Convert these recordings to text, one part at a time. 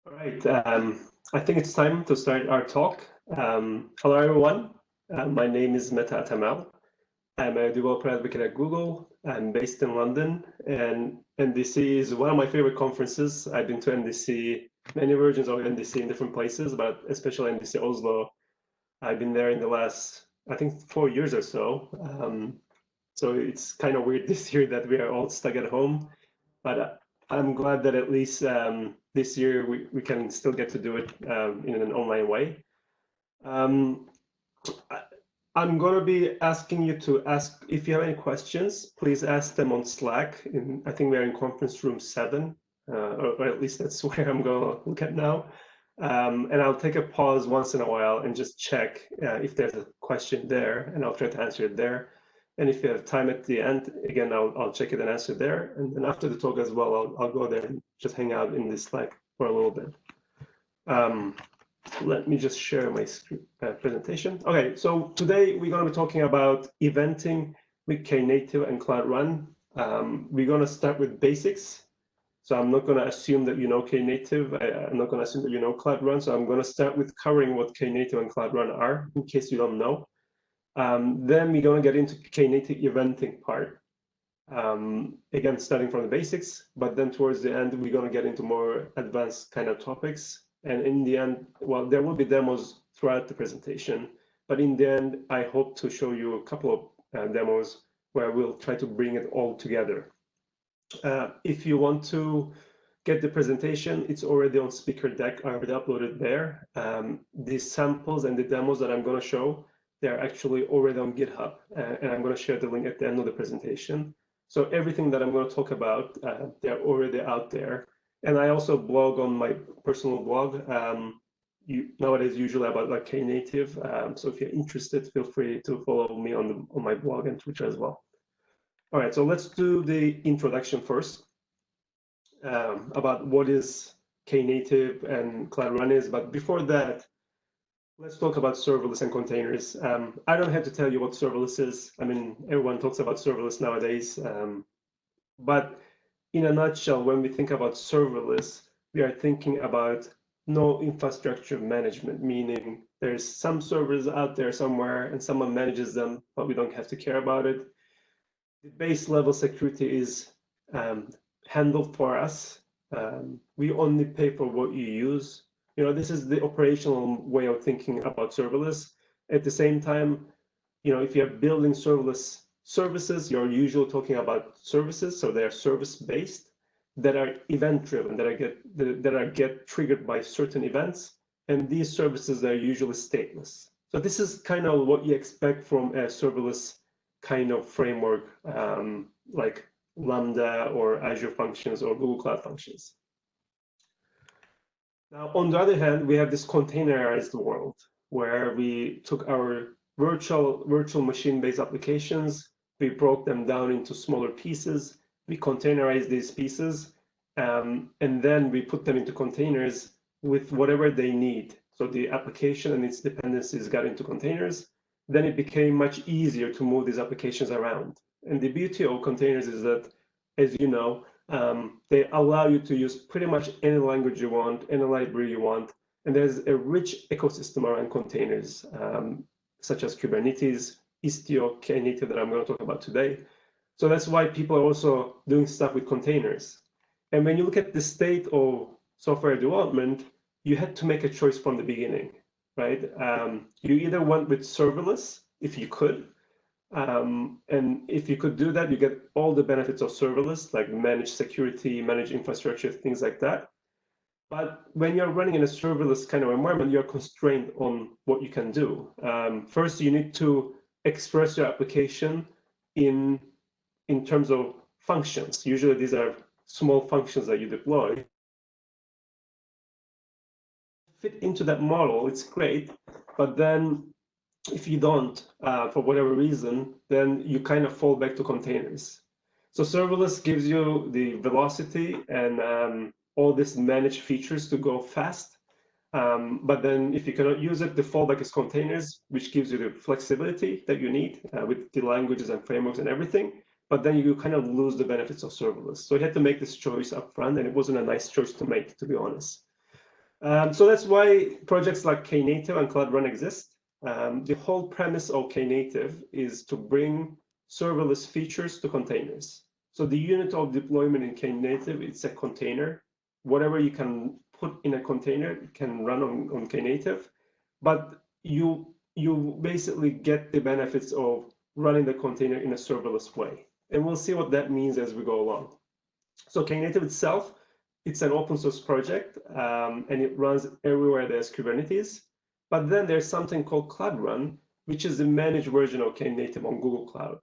All right, I think it's time to start our talk. Hello, everyone. My name is Mete Atamel. I'm a developer advocate at Google. I'm based in London, and NDC is one of my favorite conferences. I've been to NDC, many versions of NDC in different places, but especially NDC Oslo. I've been there in the last, I think, 4 years or so. So it's kind of weird this year that we are all stuck at home, but I'm glad that at least this year we can still get to do it in an online way. I'm going to be asking you to ask, if you have any questions, please ask them on Slack. I think we're in conference room 7, or at least that's where I'm going to look at now. And I'll take a pause once in a while and just check if there's a question there, and I'll try to answer it there. And if you have time at the end, again, I'll check it and answer there. And then after the talk as well, I'll go there and just hang out in this Slack for a little bit. Let me just share my presentation. Okay, so today we're going to be talking about eventing with Knative and Cloud Run. We're going to start with basics. So I'm not going to assume that you know Knative. I'm not going to assume that you know Cloud Run. So I'm going to start with covering what Knative and Cloud Run are, in case you don't know. Then we're going to get into Knative Eventing part. Again, starting from the basics, but then towards the end, we're going to get into more advanced kind of topics. And in the end, well, there will be demos throughout the presentation, but in the end, I hope to show you a couple of demos where we'll try to bring it all together. If you want to get the presentation, it's already on speaker deck. I already uploaded there. The samples and the demos that I'm going to show, they're actually already on GitHub, and I'm going to share the link at the end of the presentation. So everything that I'm going to talk about, they're already out there. And I also blog on my personal blog, nowadays usually about like Knative. So if you're interested, feel free to follow me on my blog and Twitter as well. All right, so let's do the introduction first about what is Knative and Cloud Run is. But before that, let's talk about serverless and containers. I don't have to tell you what serverless is. I mean, everyone talks about serverless nowadays. But in a nutshell, when we think about serverless, we are thinking about no infrastructure management, meaning there's some servers out there somewhere and someone manages them, but we don't have to care about it. The base level security is handled for us. We only pay for what you use. You know, this is the operational way of thinking about serverless. At the same time, you know, if you're building serverless services, you're usually talking about services, so they're service-based, that are event-driven, that get triggered by certain events, and these services are usually stateless. So this is kind of what you expect from a serverless kind of framework, like Lambda or Azure Functions or Google Cloud Functions. Now, on the other hand, we have this containerized world where we took our virtual machine-based applications, we broke them down into smaller pieces, we containerized these pieces, and then we put them into containers with whatever they need. So the application and its dependencies got into containers. Then it became much easier to move these applications around. And the beauty of containers is that, as you know, they allow you to use pretty much any language you want, any library you want, and there's a rich ecosystem around containers, such as Kubernetes, Istio, Knative that I'm going to talk about today. So that's why people are also doing stuff with containers. And when you look at the state of software development, you had to make a choice from the beginning, right? You either went with serverless, if you could, and if you could do that, you get all the benefits of serverless, like managed security, managed infrastructure, things like that. But when you're running in a serverless kind of environment, you're constrained on what you can do. First, you need to express your application in terms of functions. Usually, these are small functions that you deploy. Fit into that model, it's great, but then if you don't, for whatever reason, then you kind of fall back to containers. So serverless gives you the velocity and all these managed features to go fast. But then if you cannot use it, the fallback is containers, which gives you the flexibility that you need with the languages and frameworks and everything. But then you kind of lose the benefits of serverless. So you had to make this choice up front, and it wasn't a nice choice to make, to be honest. So that's why projects like Knative and Cloud Run exist. The whole premise of Knative is to bring serverless features to containers. So the unit of deployment in Knative, it's a container. Whatever you can put in a container can run on Knative, but you basically get the benefits of running the container in a serverless way. And we'll see what that means as we go along. So Knative itself, it's an open source project, and it runs everywhere there's Kubernetes. But then there's something called Cloud Run, which is the managed version of Knative on Google Cloud.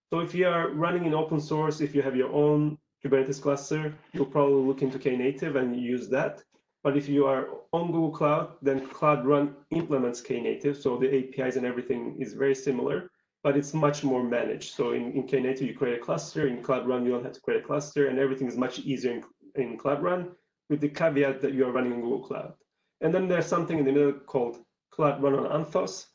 So if you are running in open source, if you have your own Kubernetes cluster, you'll probably look into Knative and use that. But if you are on Google Cloud, then Cloud Run implements Knative. So the APIs and everything is very similar, but it's much more managed. So in Knative, you create a cluster. In Cloud Run, you don't have to create a cluster, and everything is much easier in Cloud Run, with the caveat that you are running in Google Cloud. And then there's something in the middle called Cloud Run on Anthos,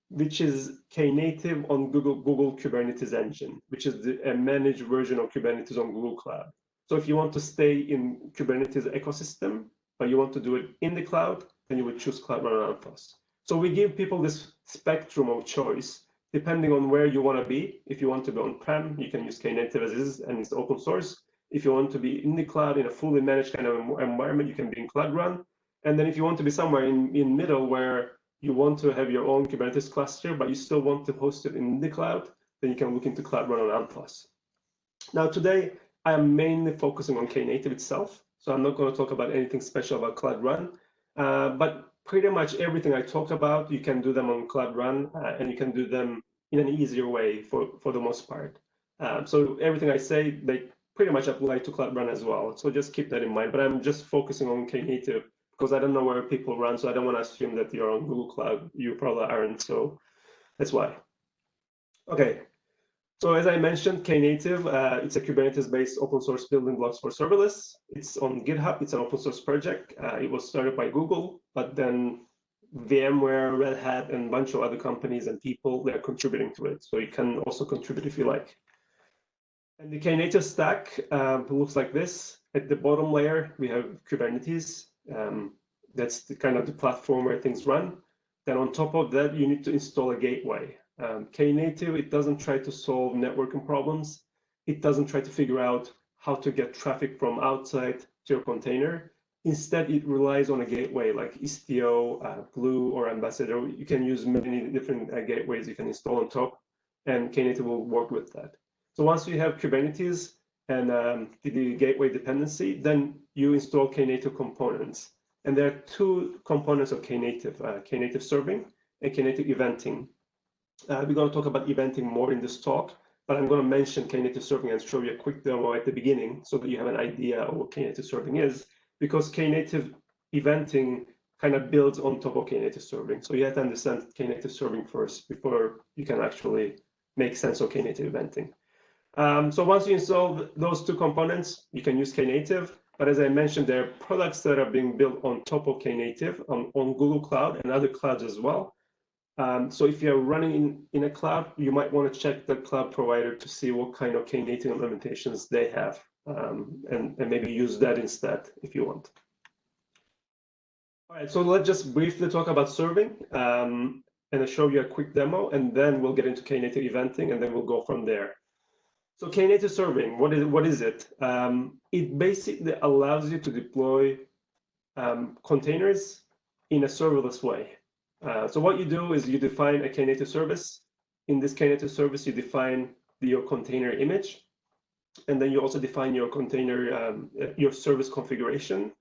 which is Knative on Google Kubernetes Engine, which is a managed version of Kubernetes on Google Cloud. So if you want to stay in Kubernetes ecosystem, but you want to do it in the cloud, then you would choose Cloud Run on Anthos. So we give people this spectrum of choice, depending on where you want to be. If you want to be on-prem, you can use Knative as is, and it's open source. If you want to be in the cloud in a fully managed kind of environment, you can be in Cloud Run. And then if you want to be somewhere in middle where you want to have your own Kubernetes cluster, but you still want to host it in the cloud, then you can look into Cloud Run on Anthos. Now today, I am mainly focusing on Knative itself. So I'm not going to talk about anything special about Cloud Run, but pretty much everything I talked about, you can do them on Cloud Run, and you can do them in an easier way for the most part. So everything I say, they pretty much apply to Cloud Run as well. So just keep that in mind. But I'm just focusing on Knative because I don't know where people run, so I don't want to assume that you're on Google Cloud. You probably aren't, so that's why. Okay. So as I mentioned, Knative, it's a Kubernetes-based open source building blocks for serverless. It's on GitHub. It's an open source project. It was started by Google, but then VMware, Red Hat, and a bunch of other companies and people, they're contributing to it. So you can also contribute if you like. And the Knative stack looks like this. At the bottom layer, we have Kubernetes. That's the kind of the platform where things run. Then on top of that, you need to install a gateway. Knative, it doesn't try to solve networking problems. It doesn't try to figure out how to get traffic from outside to your container. Instead, it relies on a gateway like Istio, Glue, or Ambassador. You can use many different gateways you can install on top, and Knative will work with that. So once you have Kubernetes and the gateway dependency, then you install Knative components. And there are two components of Knative, Knative Serving and Knative Eventing. We're going to talk about eventing more in this talk, but I'm going to mention Knative Serving and show you a quick demo at the beginning so that you have an idea of what Knative Serving is, because Knative Eventing kind of builds on top of Knative Serving. So you have to understand Knative Serving first before you can actually make sense of Knative Eventing. So once you install those two components, you can use Knative. But as I mentioned, there are products that are being built on top of Knative on Google Cloud and other clouds as well. So if you're running in a cloud, you might want to check the cloud provider to see what kind of Knative implementations they have, and maybe use that instead if you want. All right, so let's just briefly talk about serving, and I'll show you a quick demo, and then we'll get into Knative Eventing, and then we'll go from there. So Knative Serving, what is it? It basically allows you to deploy containers in a serverless way. So what you do is you define a Knative service. In this Knative service, you define your container image, and then you also define your container, your service configuration.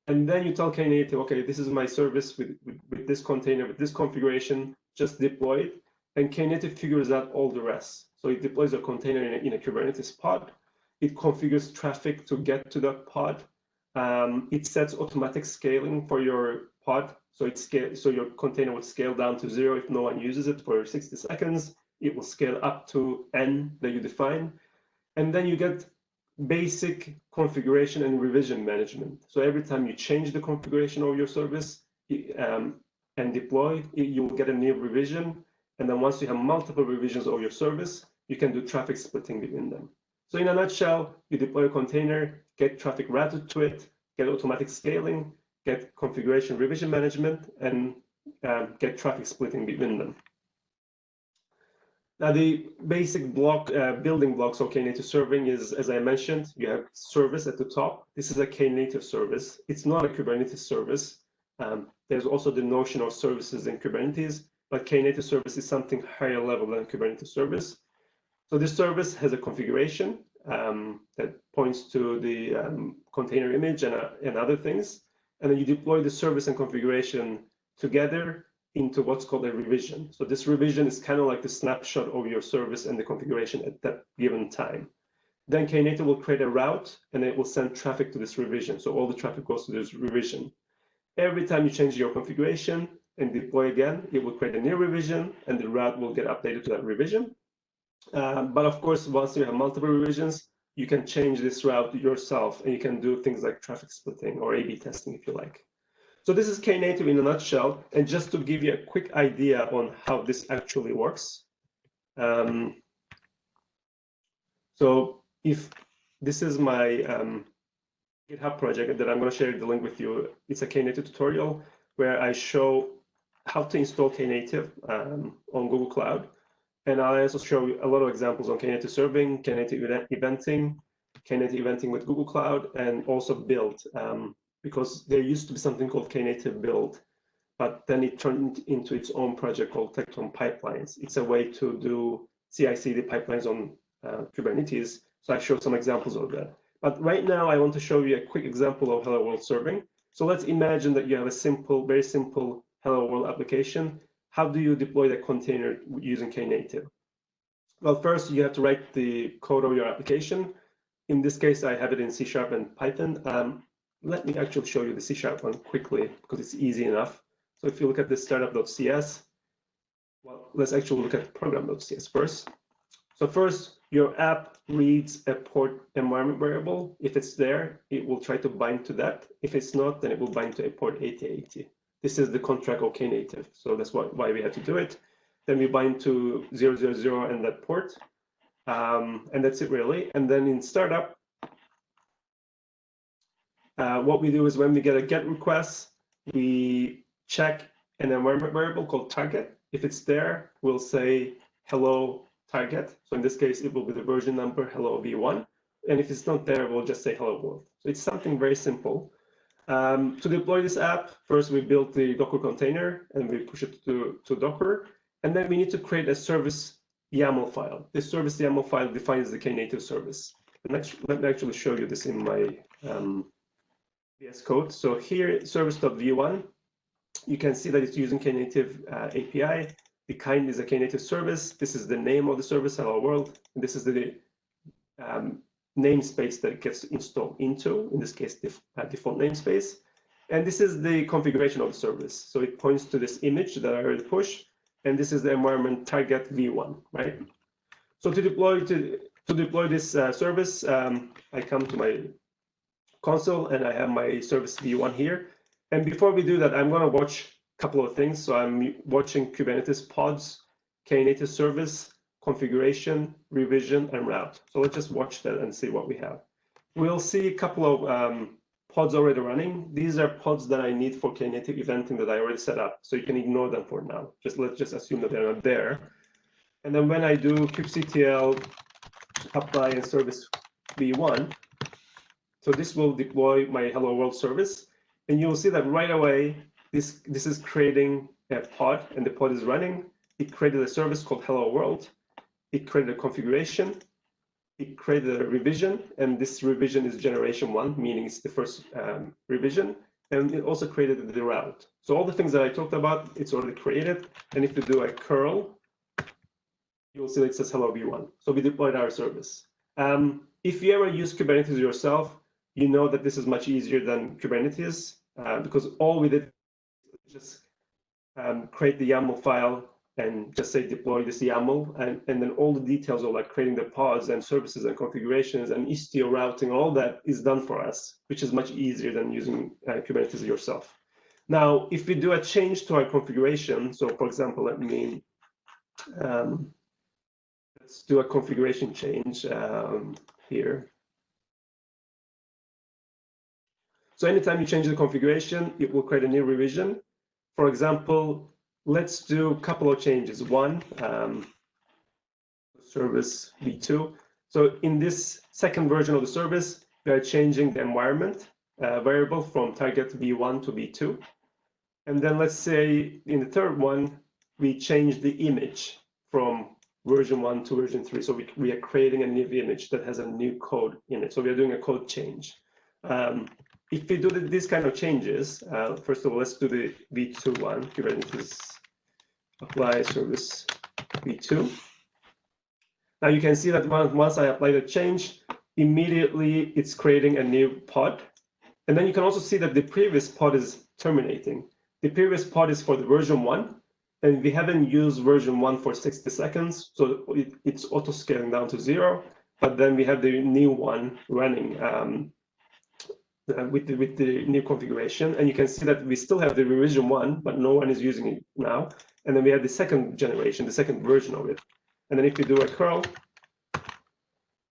And then you tell Knative, okay, this is my service with this container, with this configuration, just deploy it. And Knative figures out all the rest. So it deploys a container in a Kubernetes pod. It configures traffic to get to that pod. It sets automatic scaling for your pod. So your container would scale down to 0 if no one uses it for 60 seconds. It will scale up to n that you define. And then you get basic configuration and revision management. So every time you change the configuration of your service and deploy, you will get a new revision. And then once you have multiple revisions of your service, you can do traffic splitting between them. So in a nutshell, you deploy a container, get traffic routed to it, get automatic scaling, get configuration revision management, and get traffic splitting between them. Now, the basic building blocks of Knative Serving is, as I mentioned, you have service at the top. This is a Knative service. It's not a Kubernetes service. There's also the notion of services in Kubernetes, but Knative service is something higher level than Kubernetes service. So this service has a configuration that points to the container image and other things. And then you deploy the service and configuration together into what's called a revision. So this revision is kind of like the snapshot of your service and the configuration at that given time. Then Knative will create a route, and it will send traffic to this revision. So all the traffic goes to this revision. Every time you change your configuration and deploy again, it will create a new revision, and the route will get updated to that revision. But of course, once you have multiple revisions, you can change this route yourself, and you can do things like traffic splitting or A/B testing if you like. So this is Knative in a nutshell, and just to give you a quick idea on how this actually works. So if this is my GitHub project that I'm going to share the link with you, it's a Knative tutorial where I show how to install Knative on Google Cloud. And I also show you a lot of examples on Knative Serving, Knative Eventing, Knative Eventing with Google Cloud, and also build. Because there used to be something called Knative Build, but then it turned into its own project called Tecton Pipelines. It's a way to do CI/CD pipelines on Kubernetes. So I showed some examples of that. But right now, I want to show you a quick example of Hello World Serving. So let's imagine that you have a simple, very simple Hello World application. How do you deploy that container using Knative? Well, first, you have to write the code of your application. In this case, I have it in C# and Python. Let me actually show you the C# one quickly because it's easy enough. So if you look at the startup.cs, well, let's actually look at program.cs first. So first, your app reads a port environment variable. If it's there, it will try to bind to that. If it's not, then it will bind to a port 8080. This is the contract of Knative. So that's why we had to do it. Then we bind to 000 and that port. And that's it really. And then in startup, what we do is when we get a GET request, we check an environment variable called target. If it's there, we'll say hello target. So in this case, it will be the version number hello v1. And if it's not there, we'll just say hello world. So it's something very simple. To deploy this app, first we build the Docker container and we push it to Docker. And then we need to create a service YAML file. This service YAML file defines the Knative service. And let me actually show you this in my VS Code. So here, service.v1, you can see that it's using Knative API. The kind is a Knative service. This is the name of the service, hello world. And this is the namespace that it gets installed into, in this case, default namespace. And this is the configuration of the service. So it points to this image that I already pushed. And this is the environment target v1, right? So to deploy this service, I come to my console and I have my service v1 here. And before we do that, I'm going to watch a couple of things. So I'm watching Kubernetes pods, Knative service, configuration, revision, and route. So let's just watch that and see what we have. We'll see a couple of pods already running. These are pods that I need for Knative Eventing that I already set up. So you can ignore them for now. Let's just assume that they're not there. And then when I do kubectl apply and service v1, so this will deploy my hello world service. And you'll see that right away, this is creating a pod, and the pod is running. It created a service called hello world. It created a configuration. It created a revision, and this revision is generation 1, meaning it's the first revision. And it also created the route. So all the things that I talked about, it's already created. And if you do a curl, you'll see that it says hello v1. So we deployed our service. If you ever use Kubernetes yourself, you know that this is much easier than Kubernetes because all we did was just create the YAML file and just say deploy this YAML, and then all the details of like creating the pods and services and configurations and Istio routing, all that is done for us, which is much easier than using Kubernetes yourself. Now, if we do a change to our configuration, so for example, let's do a configuration change here. So anytime you change the configuration, it will create a new revision. For example, let's do a couple of changes. One, service v2. So in this second version of the service, we are changing the environment variable from target v1 to v2. And then let's say in the third one, we change the image from version 1 to version 3. So we are creating a new image that has a new code in it. So we are doing a code change. If we do these kind of changes, first of all, let's do the v2 one. Kubernetes apply service v2. Now you can see that once I apply the change, immediately it's creating a new pod. And then you can also see that the previous pod is terminating. The previous pod is for the version 1, and we haven't used version 1 for 60 seconds, so it's auto-scaling down to 0. But then we have the new one running with the new configuration, and you can see that we still have the revision 1, but no one is using it now. And then we have the second generation, the second version of it. And then if we do a curl,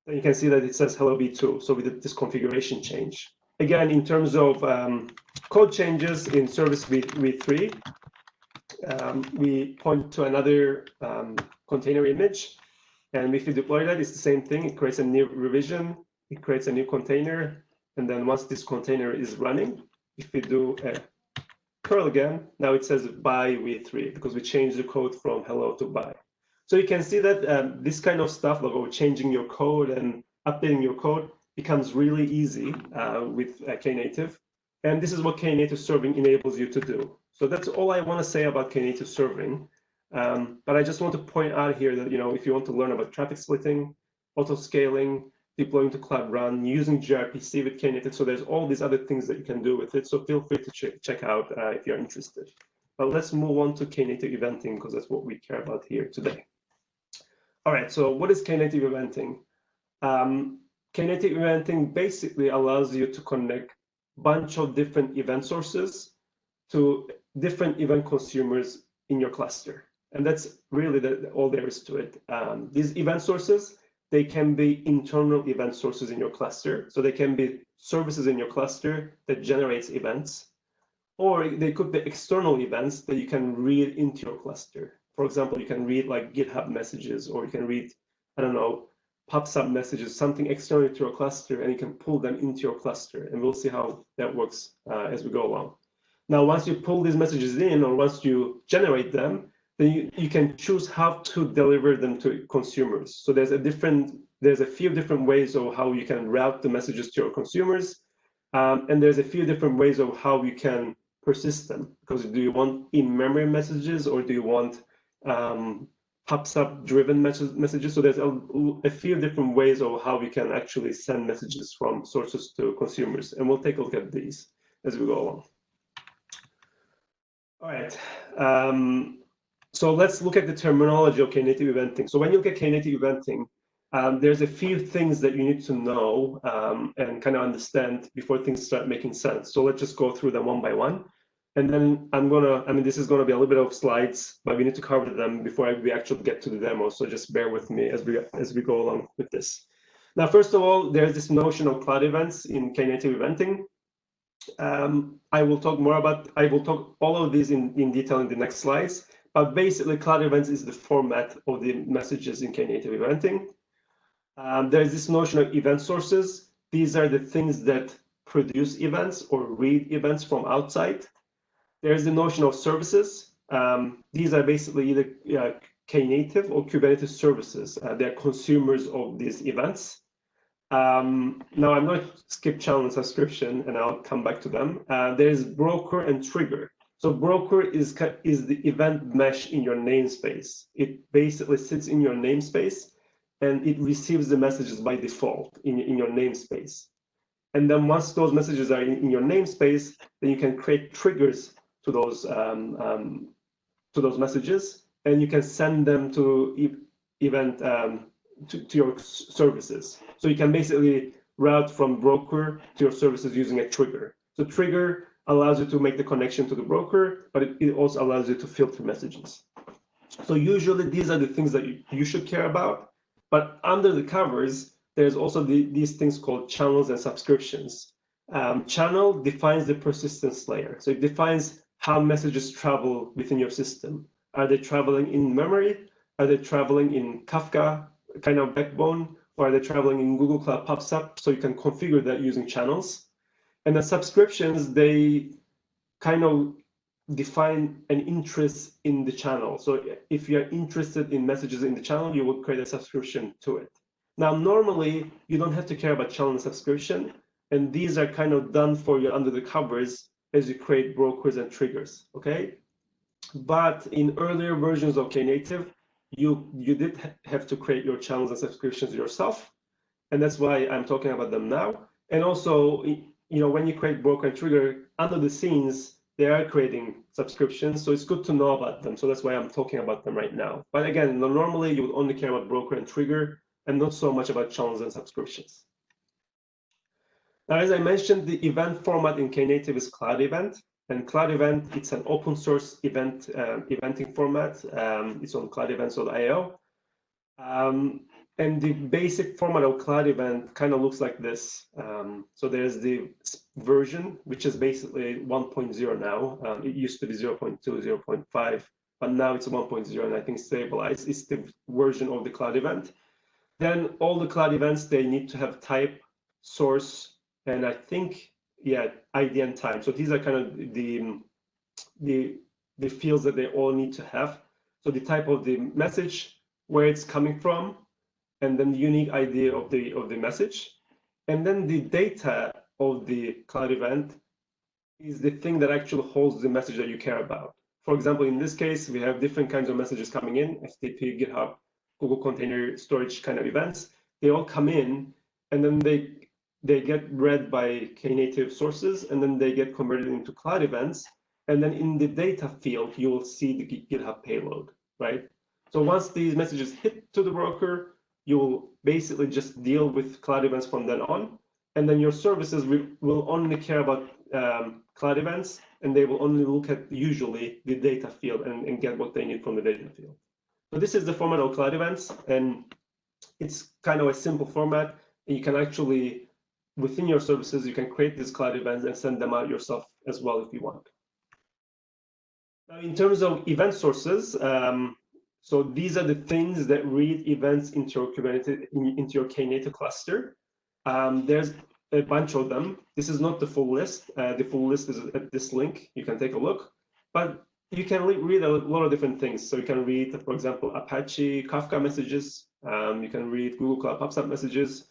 then you can see that it says hello v2. So we did this configuration change. Again, in terms of code changes in service v3, we point to another container image. And if you deploy that, it's the same thing. It creates a new revision. It creates a new container. And then once this container is running, if we do a curl again, now it says bye v3 because we changed the code from hello to bye. So you can see that this kind of stuff, like changing your code and updating your code, becomes really easy with Knative. And this is what Knative Serving enables you to do. So that's all I want to say about Knative Serving. But I just want to point out here that, if you want to learn about traffic splitting, auto-scaling, deploying to Cloud Run, using gRPC with Knative, so there's all these other things that you can do with it. So feel free to check out if you're interested. But let's move on to Knative Eventing, because that's what we care about here today. All right, so what is Knative Eventing? Knative Eventing basically allows you to connect a bunch of different event sources to different event consumers in your cluster. And that's really all there is to it. These event sources, they can be internal event sources in your cluster. So they can be services in your cluster that generates events, or they could be external events that you can read into your cluster. For example, you can read like GitHub messages, or you can read, I don't know, PubSub messages, something external to your cluster, and you can pull them into your cluster. And we'll see how that works as we go along. Now, once you pull these messages in, or once you generate them, then you can choose how to deliver them to consumers. So there's a few different ways of how you can route the messages to your consumers. And there's a few different ways of how you can persist them. Because do you want in-memory messages, or do you want PubSub-driven messages? So there's a few different ways of how we can actually send messages from sources to consumers. And we'll take a look at these as we go along. All right. So let's look at the terminology of Knative Eventing. So when you look at Knative Eventing, there's a few things that you need to know and kind of understand before things start making sense. So let's just go through them one by one. And then this is gonna be a little bit of slides, but we need to cover them before we actually get to the demo. So just bear with me as we go along with this. Now, first of all, there's this notion of cloud events in Knative Eventing. I will talk all of these in detail in the next slides. But basically, Cloud Events is the format of the messages in Knative Eventing. There's this notion of event sources. These are the things that produce events or read events from outside. There's the notion of services. These are basically either Knative or Kubernetes services. They're consumers of these events. Now, I'm going to skip channel and subscription, and I'll come back to them. There's broker and trigger. So broker is the event mesh in your namespace. It basically sits in your namespace, and it receives the messages by default in your namespace. And then once those messages are in your namespace, then you can create triggers to those messages, and you can send them to to your services. So you can basically route from broker to your services using a trigger. So trigger allows you to make the connection to the broker, but it also allows you to filter messages. So usually these are the things that you should care about, but under the covers, there's also these things called channels and subscriptions. Channel defines the persistence layer. So it defines how messages travel within your system. Are they traveling in memory? Are they traveling in Kafka kind of backbone? Or are they traveling in Google Cloud PubSub? So you can configure that using channels. And the subscriptions, they kind of define an interest in the channel. So if you're interested in messages in the channel, you will create a subscription to it. Now, normally, you don't have to care about channel and subscription, and these are kind of done for you under the covers as you create brokers and triggers, okay? But in earlier versions of Knative, you did have to create your channels and subscriptions yourself, and that's why I'm talking about them now. And also, when you create broker and trigger, under the scenes, they are creating subscriptions, so it's good to know about them. So that's why I'm talking about them right now. But again, normally you would only care about broker and trigger and not so much about channels and subscriptions. Now, as I mentioned, the event format in Knative is Cloud Event. And Cloud Event, it's an open source eventing format. It's on CloudEvents.io. And the basic format of Cloud Event kind of looks like this. So there's the version, which is basically 1.0 now. It used to be 0.2, 0.5, but now it's 1.0, and I think stabilized. It's the version of the Cloud Event. Then all the Cloud Events, they need to have type, source, and I think, yeah, ID and time. So these are kind of the fields that they all need to have. So the type of the message, where it's coming from, and then the unique ID of the message, and then the data of the Cloud Event is the thing that actually holds the message that you care about. For example, in this case, we have different kinds of messages coming in: FTP, GitHub, Google Container Storage kind of events. They all come in, and then they get read by Knative sources, and then they get converted into Cloud Events. And then in the data field, you will see the GitHub payload, right? So once these messages hit to the broker, you will basically just deal with Cloud Events from then on. And then your services will only care about Cloud Events, and they will only look at usually the data field and get what they need from the data field. So this is the format of Cloud Events, and it's kind of a simple format. And you can actually, within your services, you can create these Cloud Events and send them out yourself as well if you want. Now, in terms of event sources, so these are the things that read events into your Kubernetes, into your Knative cluster. There's a bunch of them. This is not the full list. The full list is at this link. You can take a look, but you can read a lot of different things. So you can read, for example, Apache Kafka messages. You can read Google Cloud PubSub messages.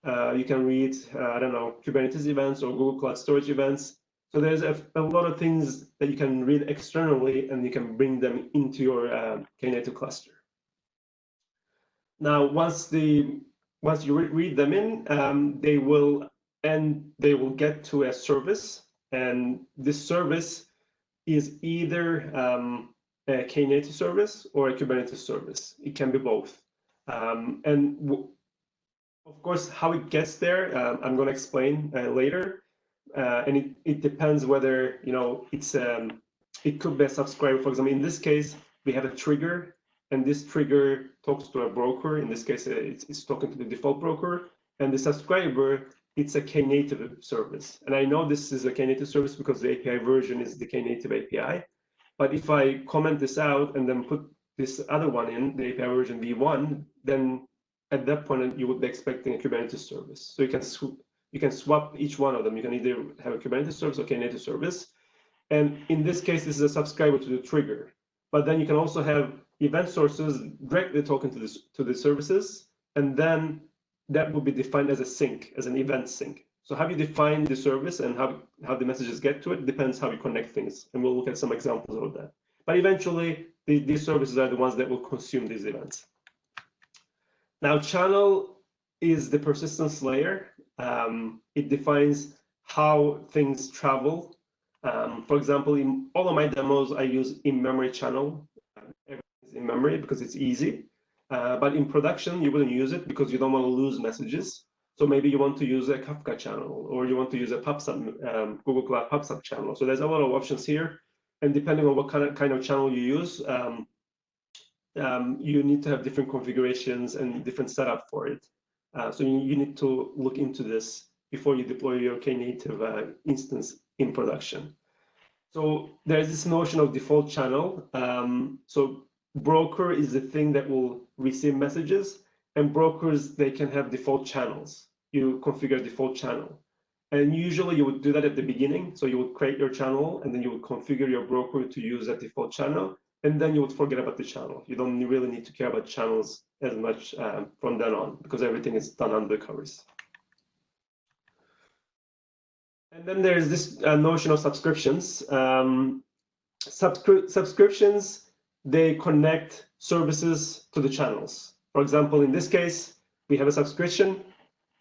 You can read, I don't know, Kubernetes events or Google Cloud Storage events. So there's a lot of things that you can read externally, and you can bring them into your Knative cluster. Now, once you read them in, they will get to a service, and this service is either a Knative service or a Kubernetes service. It can be both. And of course, how it gets there, I'm going to explain later. And it depends whether, it could be a subscriber. For example, in this case, we have a trigger, and this trigger talks to a broker. In this case, it's talking to the default broker, and the subscriber, it's a Knative service. And I know this is a Knative service because the API version is the Knative API. But if I comment this out and then put this other one in, the API version v1, then at that point, you would be expecting a Kubernetes service. So you can swap each one of them. You can either have a Kubernetes service or Knative service. And in this case, this is a subscriber to the trigger. But then you can also have event sources directly talking to the services. And then that will be defined as a sink, as an event sink. So how you define the service and how the messages get to it depends how you connect things. And we'll look at some examples of that. But eventually, these services are the ones that will consume these events. Now, channel is the persistence layer. It defines how things travel. For example, in all of my demos, I use in-memory channel. Everything is in memory because it's easy. But in production, you wouldn't use it because you don't want to lose messages. So maybe you want to use a Kafka channel, or you want to use a PubSub, Google Cloud PubSub channel. So there's a lot of options here. And depending on what kind of channel you use, you need to have different configurations and different setup for it. So you need to look into this before you deploy your Knative instance in production. So there's this notion of default channel. So broker is the thing that will receive messages, and brokers, they can have default channels. You configure default channel. And usually you would do that at the beginning. So you would create your channel, and then you would configure your broker to use that default channel, and then you would forget about the channel. You don't really need to care about channels as much from then on, because everything is done under the covers. And then there's this notion of subscriptions. Subscriptions, they connect services to the channels. For example, in this case, we have a subscription,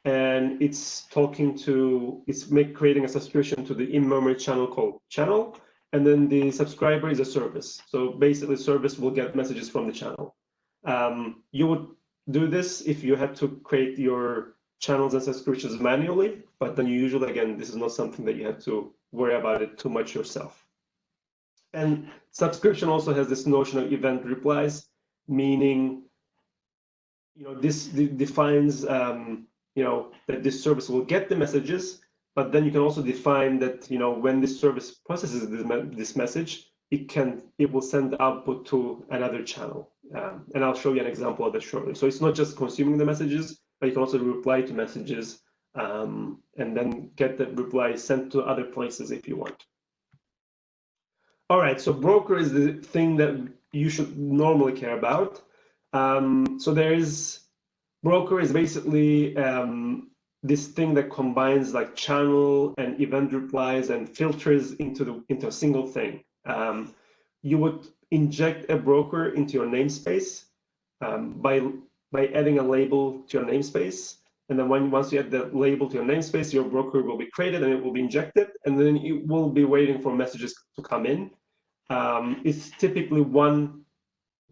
and it's creating a subscription to the in-memory channel called channel, and then the subscriber is a service. So basically, service will get messages from the channel. You would do this if you had to create your channels and subscriptions manually, but then usually, again, this is not something that you have to worry about it too much yourself. And subscription also has this notion of event replies, meaning, this defines, that this service will get the messages, but then you can also define that, when this service processes this message, it will send output to another channel. And I'll show you an example of that shortly. So it's not just consuming the messages, but you can also reply to messages and then get the reply sent to other places if you want. All right, so broker is the thing that you should normally care about. So broker is basically this thing that combines like channel and event replies and filters into a single thing. You would inject a broker into your namespace by adding a label to your namespace. And then once you add the label to your namespace, your broker will be created and it will be injected, and then it will be waiting for messages to come in. It's typically one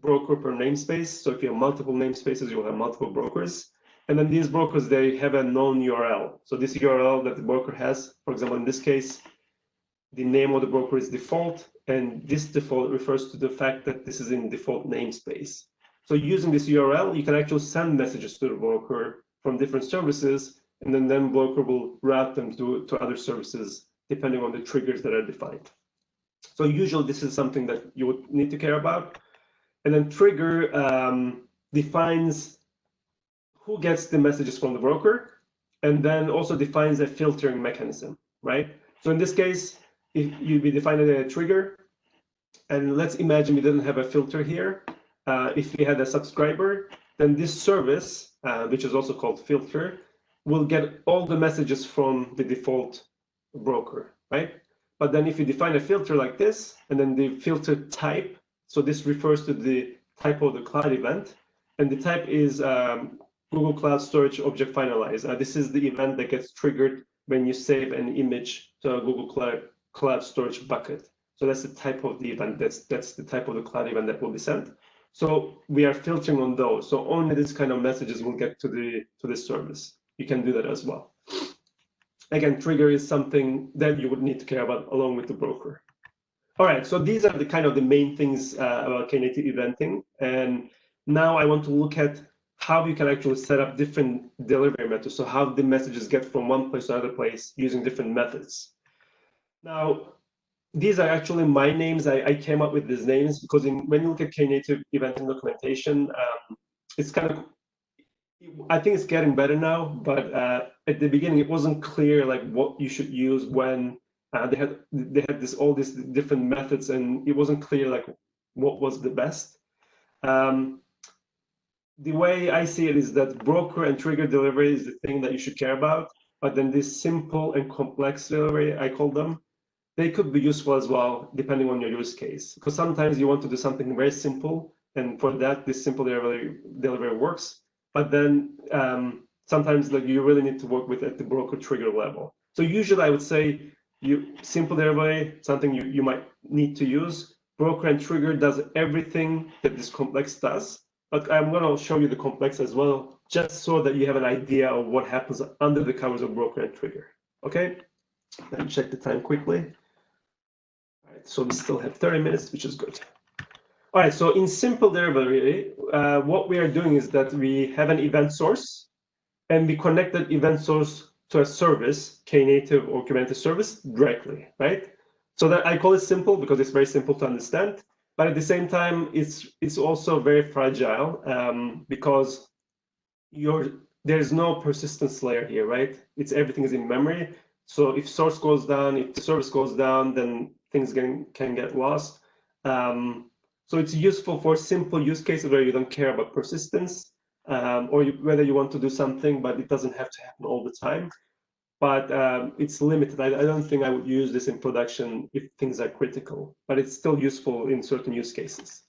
broker per namespace. So if you have multiple namespaces, you'll have multiple brokers. And then these brokers, they have a known URL. So this URL that the broker has, for example, in this case, the name of the broker is default, and this default refers to the fact that this is in default namespace. So using this URL, you can actually send messages to the broker from different services, and then broker will route them to other services depending on the triggers that are defined. So usually this is something that you would need to care about. And then trigger defines who gets the messages from the broker, and then also defines a filtering mechanism, right? So in this case, if you be defining a trigger, and let's imagine we didn't have a filter here. If we had a subscriber, then this service, which is also called filter, will get all the messages from the default broker, right? But then if you define a filter like this, and then the filter type, so this refers to the type of the cloud event, and the type is Google Cloud Storage Object Finalize. This is the event that gets triggered when you save an image to a Google Cloud Storage bucket. So that's the type of the event. That's the type of the cloud event that will be sent. So we are filtering on those. So only this kind of messages will get to the service. You can do that as well. Again, trigger is something that you would need to care about along with the broker. All right, so these are the kind of the main things about Knative Eventing. And now I want to look at how you can actually set up different delivery methods. So how the messages get from one place to another place using different methods. Now, these are actually my names. I came up with these names because when you look at Knative Eventing documentation, it's kind of, I think it's getting better now, but at the beginning it wasn't clear like what you should use when they had all these different methods, and it wasn't clear like what was the best. The way I see it is that broker and trigger delivery is the thing that you should care about, but then this simple and complex delivery, I call them, they could be useful as well, depending on your use case. Because sometimes you want to do something very simple, and for that, this simple delivery works. But then sometimes like you really need to work with at the broker trigger level. So usually I would say simple delivery, something you might need to use. Broker and trigger does everything that this complex does. But I'm going to show you the complex as well, just so that you have an idea of what happens under the covers of broker and trigger. Okay, let me check the time quickly. All right, so we still have 30 minutes, which is good. All right, so in simple delivery, what we are doing is that we have an event source, and we connect that event source to a service, Knative or Kubernetes service directly, right? So that I call it simple because it's very simple to understand, but at the same time, it's also very fragile because there's no persistence layer here, right? Everything is in memory. So if source goes down, if the service goes down, then things can get lost. So it's useful for simple use cases where you don't care about persistence, or whether you want to do something, but it doesn't have to happen all the time. But it's limited. I don't think I would use this in production if things are critical, but it's still useful in certain use cases.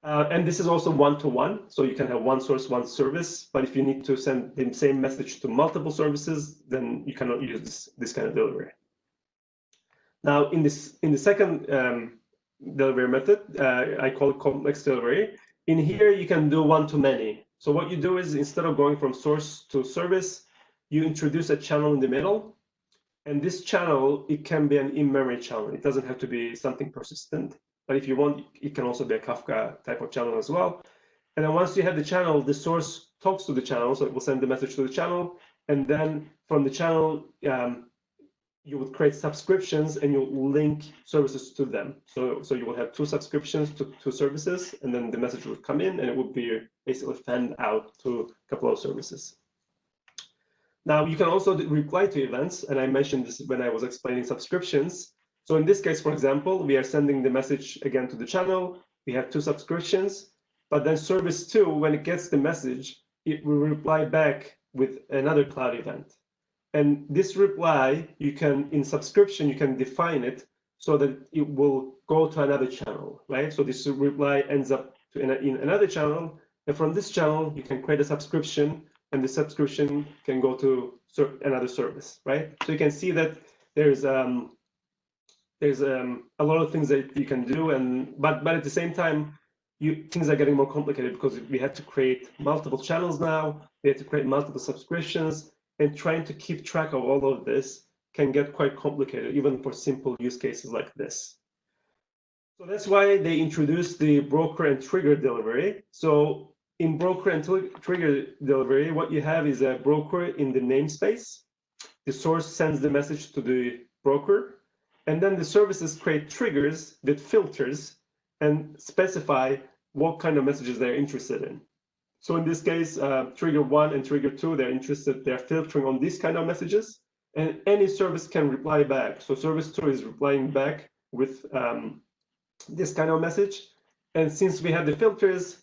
And this is also one-to-one, so you can have one source, one service, but if you need to send the same message to multiple services, then you cannot use this kind of delivery. Now, in the second delivery method, I call it complex delivery. In here, you can do one-to-many. So what you do is, instead of going from source to service, you introduce a channel in the middle, and this channel, it can be an in-memory channel. It doesn't have to be something persistent, but if you want, it can also be a Kafka type of channel as well. And then once you have the channel, the source talks to the channel, so it will send the message to the channel, and then from the channel, you would create subscriptions and you'll link services to them. So you will have two subscriptions to two services, and then the message would come in and it would be basically fanned out to a couple of services. Now, you can also reply to events, and I mentioned this when I was explaining subscriptions. So in this case, for example, we are sending the message again to the channel. We have two subscriptions, but then service 2, when it gets the message, it will reply back with another cloud event. And this reply, in subscription, you can define it so that it will go to another channel, right? So this reply ends up in another channel, and from this channel, you can create a subscription, and the subscription can go to another service, right? So you can see that there's a lot of things that you can do, but at the same time, things are getting more complicated because we have to create multiple channels now. We have to create multiple subscriptions, and trying to keep track of all of this can get quite complicated, even for simple use cases like this. So that's why they introduced the broker and trigger delivery. So in broker and trigger delivery, what you have is a broker in the namespace. The source sends the message to the broker, and then the services create triggers that filters and specify what kind of messages they're interested in. So in this case, trigger 1 and trigger 2, they're filtering on these kind of messages, and any service can reply back. So service 2 is replying back with this kind of message. And since we have the filters,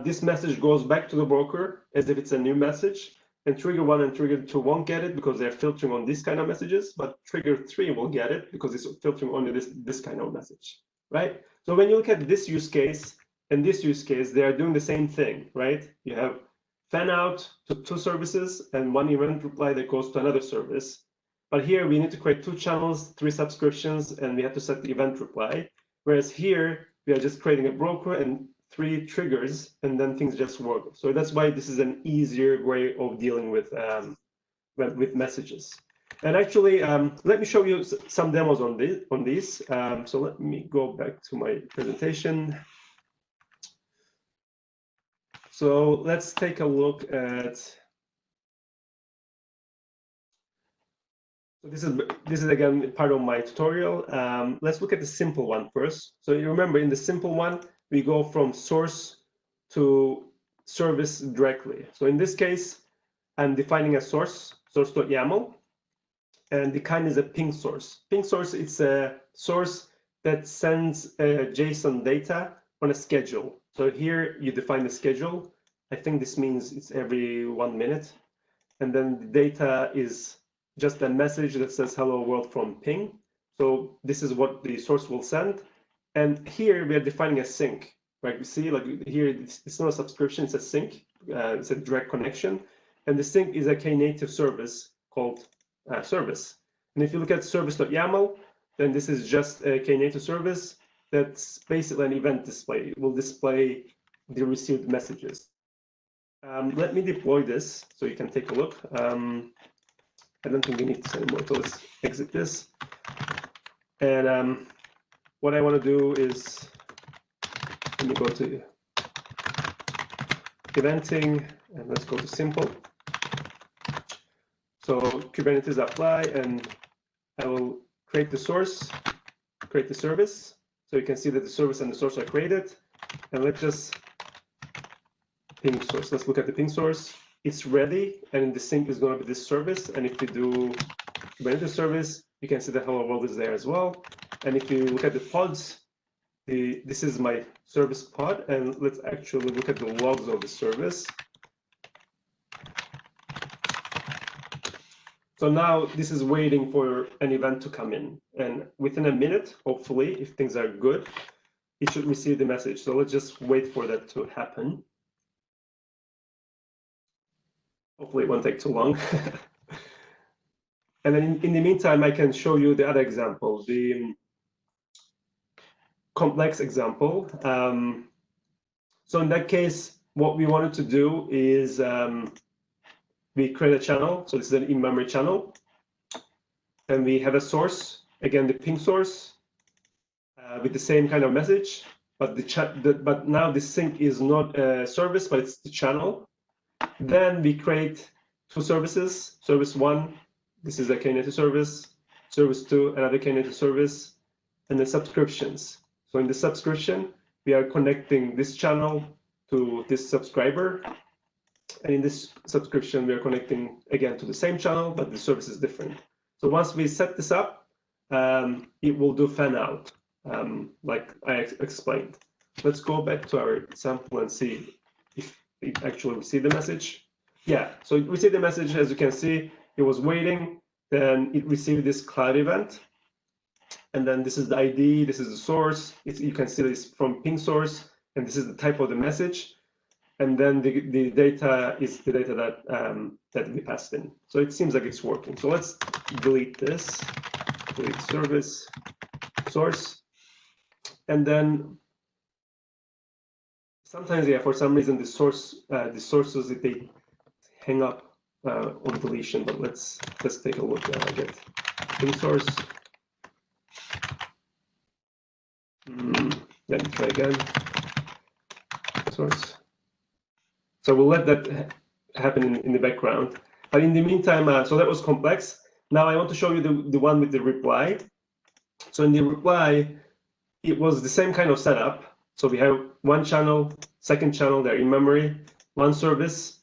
this message goes back to the broker as if it's a new message, and trigger 1 and trigger 2 won't get it because they're filtering on these kind of messages, but trigger 3 will get it because it's filtering only this kind of message, right? So when you look at this use case and this use case, they are doing the same thing, right? You have fan out to two services and one event reply that goes to another service. But here we need to create two channels, 3 subscriptions, and we have to set the event reply. Whereas here, we are just creating a broker and 3 triggers, and then things just work. So that's why this is an easier way of dealing with messages. And actually, let me show you some demos on these. So let me go back to my presentation. So let's take a look at. So this is again part of my tutorial. Let's look at the simple one first. So you remember, in the simple one, we go from source to service directly. So in this case, I'm defining a source.yaml, and the kind is a ping source. Ping source, it's a source that sends JSON data on a schedule. So here you define the schedule. I think this means it's every 1 minute. And then the data is just a message that says hello world from ping. So this is what the source will send. And here we are defining a sync, right? You see, like here, it's not a subscription, it's a sync. It's a direct connection. And the sync is a Knative service called service. And if you look at service.yaml, then this is just a Knative service that's basically an event display. It will display the received messages. Let me deploy this so you can take a look. I don't think we need this anymore, so let's exit this. And what I want to do is, let me go to eventing, and let's go to simple. So So Kubernetes apply, and I will create the source, create the service. So you can see that the service and the source are created. And let's just ping source. Let's look at the ping source. It's ready, and in the sync is going to be this service. And if we do Kubernetes service, you can see the hello world is there as well. And if you look at the pods, this is my service pod, and let's actually look at the logs of the service. So now this is waiting for an event to come in, and within a minute, hopefully, if things are good, it should receive the message. So let's just wait for that to happen. Hopefully it won't take too long. And then in the meantime, I can show you the other example, the complex example. So in that case, what we wanted to do is we create a channel. So this is an in-memory channel. And we have a source, again, the ping source, with the same kind of message. But now the sync is not a service, but it's the channel. Then we create two services, service one, this is a Knative service, service two, another Knative service, and then subscriptions. So in the subscription, we are connecting this channel to this subscriber. And in this subscription, we are connecting again to the same channel, but the service is different. So once we set this up, it will do fan out, like I explained. Let's go back to our example and see if it actually received the message. Yeah, so it received the message. As you can see, it was waiting. Then it received this cloud event. And then this is the ID, this is the source. You can see this from ping source, and this is the type of the message. And then the data is the data that we passed in. So it seems like it's working. So let's delete this, delete service, source. And then sometimes, yeah, for some reason, the sources, they hang up on deletion, but let's take a look at get ping source. Let me try again. Source. So we'll let that happen in the background. But in the meantime, so that was complex. Now I want to show you the one with the reply. So in the reply, it was the same kind of setup. So we have one channel, second channel, they're in memory, one service,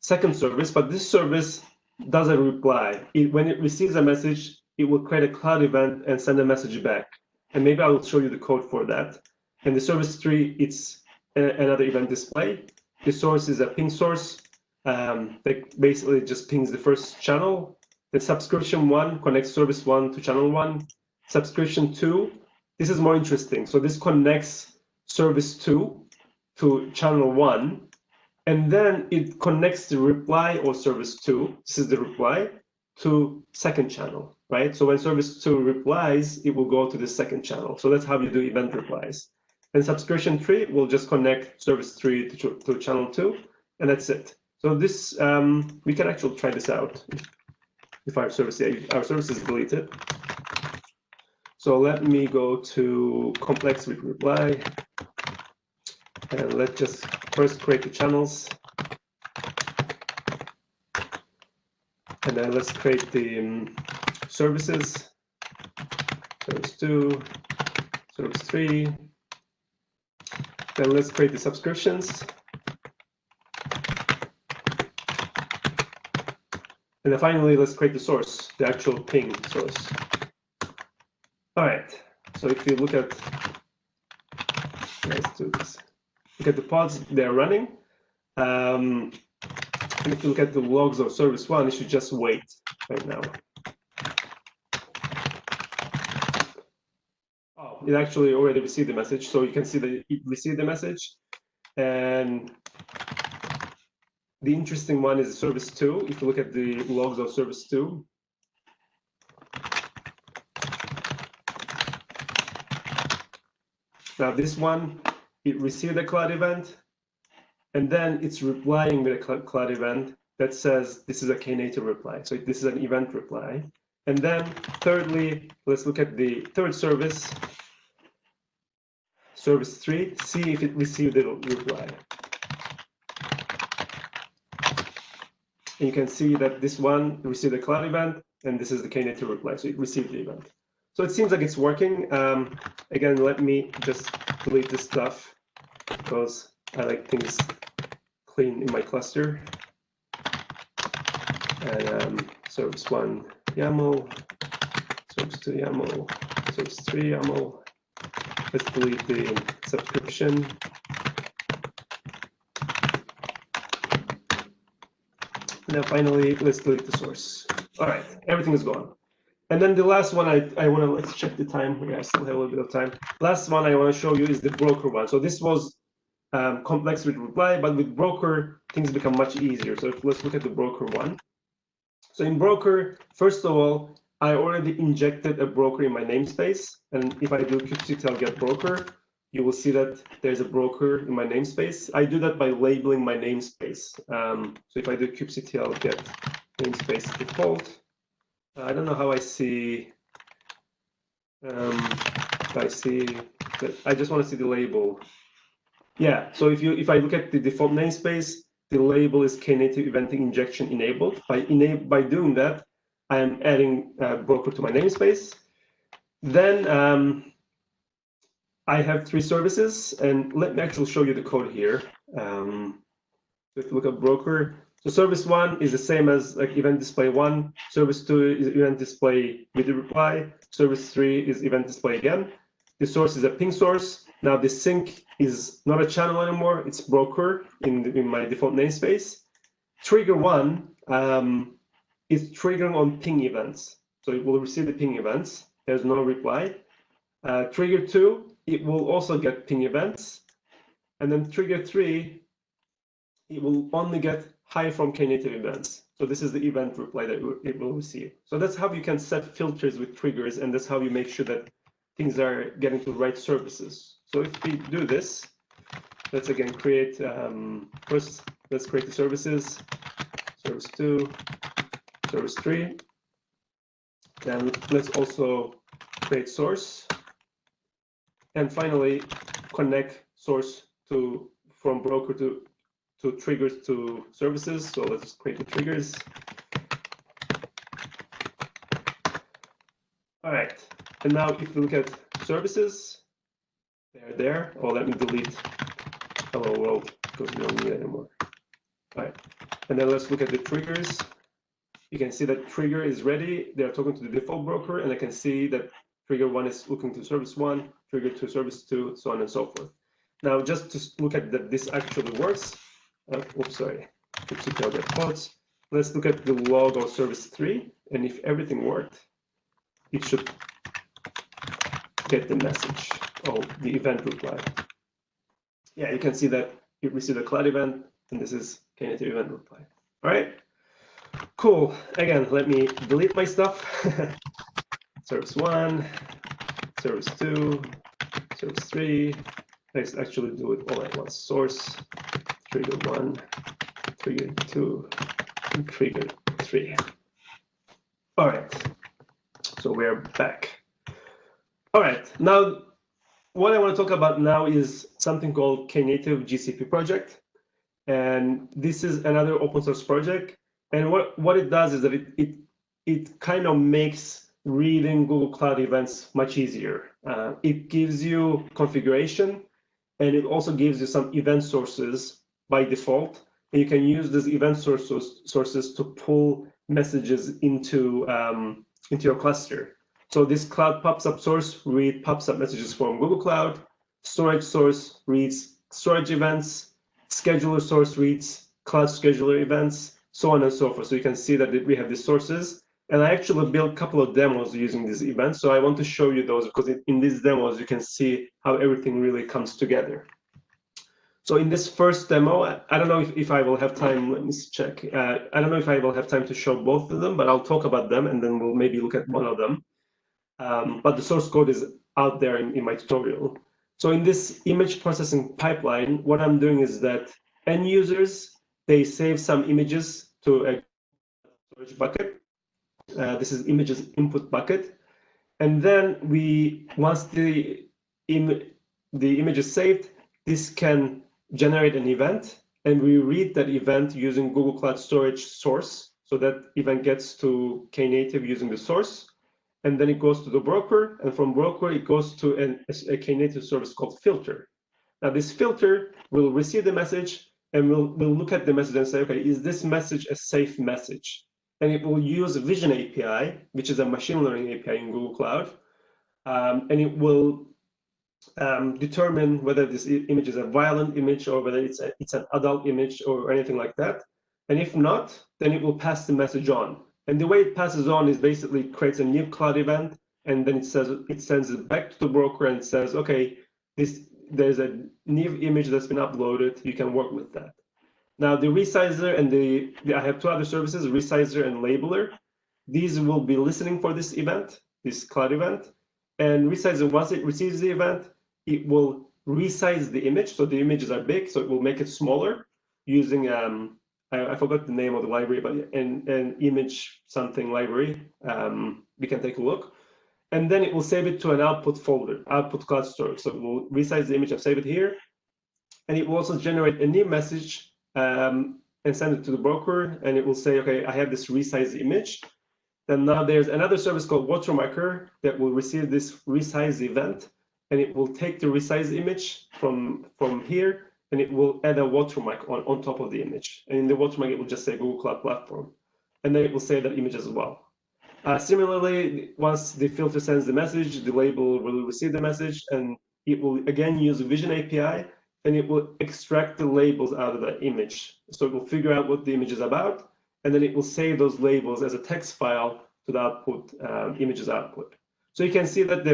second service, but this service does a reply. When it receives a message, it will create a cloud event and send a message back. And maybe I will show you the code for that. And the service tree, it's another event display. The source is a ping source that basically just pings the first channel. The subscription one connects service one to channel one. Subscription two, this is more interesting. So this connects service two to channel one, and then it connects the reply or service two, this is the reply, to second channel, right? So when service two replies, it will go to the second channel. So that's how you do event replies. And subscription three will just connect service three to channel two, and that's it. So this, we can actually try this out if our service is deleted. So let me go to complex with reply, and let's just first create the channels. And then let's create the services, service two, service three. Then let's create the subscriptions. And then finally, let's create the source, the actual ping source. All right, so if you look at, let's do this. Look at the pods, they're running. And if you look at the logs of service one, it should just wait right now. Oh, it actually already received the message. So you can see that it received the message. And the interesting one is service two. If you look at the logs of service two, now this one, it received a cloud event, and then it's replying with a cloud event that says this is a Knative reply. So this is an event reply. And then thirdly, let's look at the third service, service three, see if it received the reply. And you can see that this one received a cloud event, and this is the Knative reply. So it received the event. So it seems like it's working. Again, let me just delete this stuff because I like things clean in my cluster. And service 1 YAML, service 2 YAML, service 3 YAML. Let's delete the subscription. Now finally, let's delete the source. All right, everything is gone. And then the last one I want to, let's check the time. Yeah, I still have a little bit of time. Last one I want to show you is the broker one. So this was complex with reply, but with broker, things become much easier. So let's look at the broker one. So in broker, first of all, I already injected a broker in my namespace. And if I do kubectl get broker, you will see that there's a broker in my namespace. I do that by labeling my namespace. So if I do kubectl get namespace default, I don't know how I see. I see that I just want to see the label. Yeah. So if I look at the default namespace, the label is Knative Eventing injection enabled. By doing that, I am adding broker to my namespace. Then I have 3 services, and let me actually show you the code here. If you look at broker, so service 1 is the same as like event display 1. Service 2 is event display with the reply. Service 3 is event display again. The source is a ping source. Now the sync is not a channel anymore. It's broker in my default namespace. Trigger 1 is triggering on ping events. So it will receive the ping events. There's no reply. Trigger 2, it will also get ping events. And then trigger 3, it will only get hi from Knative events. So this is the event reply that it will receive. So that's how you can set filters with triggers, and that's how you make sure that things are getting to the right services. So if we do this, let's again create, first, let's create the services, service 2, service 3. Then let's also create source. And finally, connect source from broker to triggers to services. So let's create the triggers. All right. And now if we look at services, they're there. Oh, let me delete hello world because we don't need it anymore. All right. And then let's look at the triggers. You can see that trigger is ready. They're talking to the default broker, and I can see that trigger 1 is looking to service 1, trigger 2, service 2, so on and so forth. Now, just to look at that this actually works, oops, sorry, kubectl get quotes. Let's look at the log of service 3, and if everything worked, it should get the message of the event reply. Yeah, you can see that you received a cloud event, and this is Knative event reply. All right, cool. Again, let me delete my stuff. Service 1, service 2, service 3. Let's actually do it all at once. Source, trigger 1, trigger 2, and trigger 3. All right, so we're back. All right, now what I want to talk about now is something called Knative GCP project. And this is another open source project. And what it does is that it kind of makes reading Google Cloud Events much easier. It gives you configuration, and it also gives you some event sources by default. And you can use these event sources to pull messages into your cluster. So this Cloud PubSub source reads PubSub messages from Google Cloud. Storage source reads storage events. Scheduler source reads Cloud Scheduler events, so on and so forth. So you can see that we have these sources. And I actually built a couple of demos using these events. So I want to show you those because in these demos, you can see how everything really comes together. So in this first demo, I don't know if I will have time. Let me check. I don't know if I will have time to show both of them, but I'll talk about them and then we'll maybe look at one of them. But the source code is out there in my tutorial. So in this image processing pipeline, what I'm doing is that end users, they save some images to a storage bucket. This is images input bucket. And then once the image is saved, this can generate an event. and we read that event using Google Cloud Storage source. So that event gets to Knative using the source, and then it goes to the broker, and from broker it goes to a Knative service called filter. Now this filter will receive the message, and we'll look at the message and say, okay, is this message a safe message? And it will use Vision API, which is a machine learning API in Google Cloud, and it will determine whether this image is a violent image or whether it's an adult image or anything like that. And if not, then it will pass the message on. And the way it passes on is basically creates a new cloud event, and then it sends it back to the broker and says, okay, there's a new image that's been uploaded. You can work with that. Now the resizer and I have two other services, resizer and labeler. These will be listening for this event, this cloud event. And resizer, once it receives the event, it will resize the image. So the images are big, so it will make it smaller using I forgot the name of the library, but an image something library. We can take a look. And then it will save it to an output folder, output cloud storage. So it will resize the image and save it here. And it will also generate a new message and send it to the broker. And it will say, okay, I have this resized image. Then now there's another service called Watermarker that will receive this resize event. And it will take the resized image from here, and it will add a watermark on top of the image. And in the watermark, it will just say Google Cloud Platform. And then it will save that image as well. Similarly, once the filter sends the message, the label will receive the message, and it will again use the Vision API, and it will extract the labels out of the image. So it will figure out what the image is about, and then it will save those labels as a text file to the output, images output. So you can see that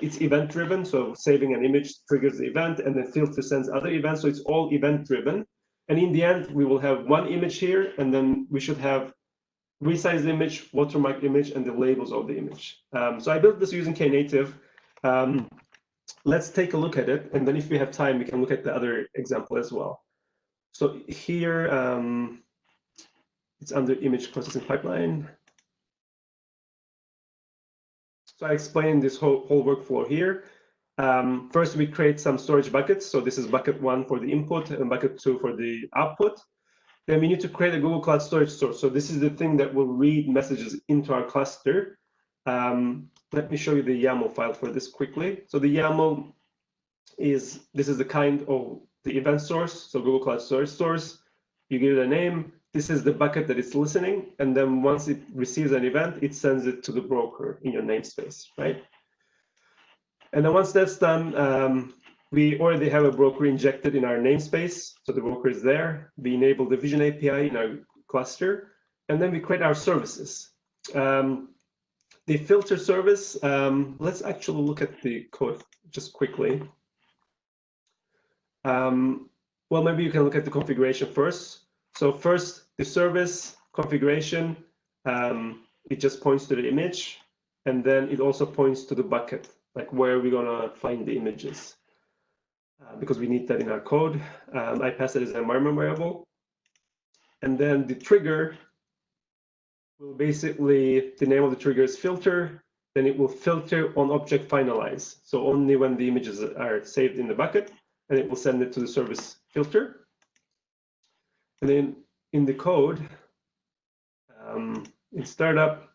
it's event driven. So saving an image triggers the event, and then filter sends other events. So it's all event driven. And in the end, we will have one image here, and then we should have resized image, watermark image, and the labels of the image. So I built this using Knative. Let's take a look at it, and then if we have time, we can look at the other example as well. So here, it's under image processing pipeline. So I explained this whole workflow here. First, we create some storage buckets. So this is bucket 1 for the input and bucket 2 for the output. Then we need to create a Google Cloud Storage source. So this is the thing that will read messages into our cluster. Let me show you the YAML file for this quickly. So the YAML this is the kind of the event source. So Google Cloud Storage source, you give it a name. This is the bucket that it's listening. And then once it receives an event, it sends it to the broker in your namespace, right? And then once that's done, we already have a broker injected in our namespace. So the broker is there. We enable the Vision API in our cluster. And then we create our services. The filter service, let's actually look at the code just quickly. Well, maybe you can look at the configuration first. So first, the service configuration, it just points to the image. And then it also points to the bucket, like where we're going to find the images. Because we need that in our code. I pass it as an environment variable. And then the trigger will basically, the name of the trigger is filter. Then it will filter on object finalize. So only when the images are saved in the bucket, and it will send it to the service filter. And then in the code, in startup,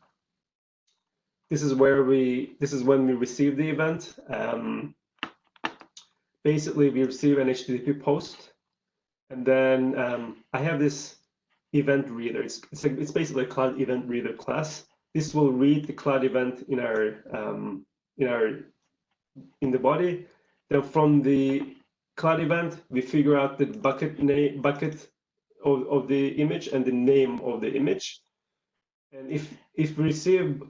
this is when we receive the event. Basically, we receive an HTTP post, and then I have this event reader. It's basically a cloud event reader class. This will read the cloud event in the body. Then from the cloud event, we figure out the bucket of the image and the name of the image. And if we receive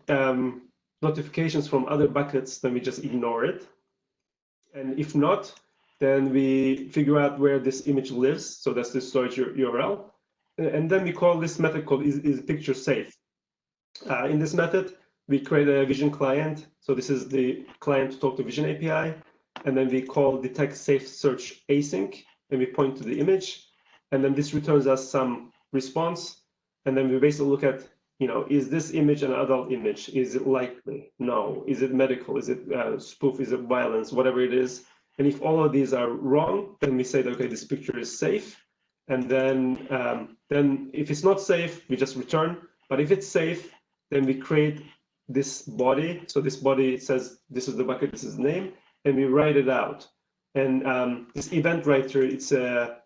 notifications from other buckets, then we just ignore it. And if not, then we figure out where this image lives. So that's the storage URL. And then we call this method called is picture safe. In this method, we create a Vision client. So this is the client to talk to Vision API. And then we call detect safe search async, and we point to the image. And then this returns us some response. And then we basically look at, is this image an adult image? Is it likely? No. Is it medical? Is it spoof? Is it violence? Whatever it is. And if all of these are wrong, then we say that, okay, this picture is safe. And then if it's not safe, we just return. But if it's safe, then we create this body. So this body says, this is the bucket, this is the name, and we write it out. And this event writer, it's a